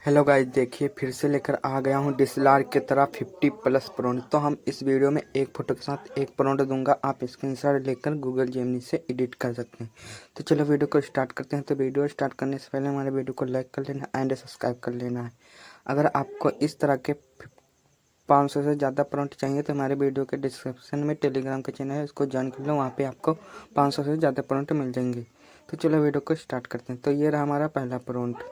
Hello guys, देखिए फिर से लेकर आ गया हूँ DSLR की तरह 50+ प्रॉन्ट। तो हम इस वीडियो में एक फ़ोटो के साथ एक प्रॉन्ट दूंगा, आप स्क्रीनशॉट लेकर गूगल जेमिनी से एडिट कर सकते हैं। तो चलो वीडियो को स्टार्ट करते हैं। तो वीडियो स्टार्ट करने से पहले हमारे वीडियो को लाइक कर लेना एंड सब्सक्राइब कर लेना है। अगर आपको इस तरह के 500 से ज़्यादा प्रॉन्ट चाहिए तो हमारे वीडियो के डिस्क्रिप्शन में टेलीग्राम का चैनल है, उसको ज्वाइन कर लो। वहाँ पर आपको 500 से ज़्यादा प्रॉन्ट मिल जाएंगे। तो चलो वीडियो को स्टार्ट करते हैं। तो ये रहा हमारा पहला प्रॉन्ट।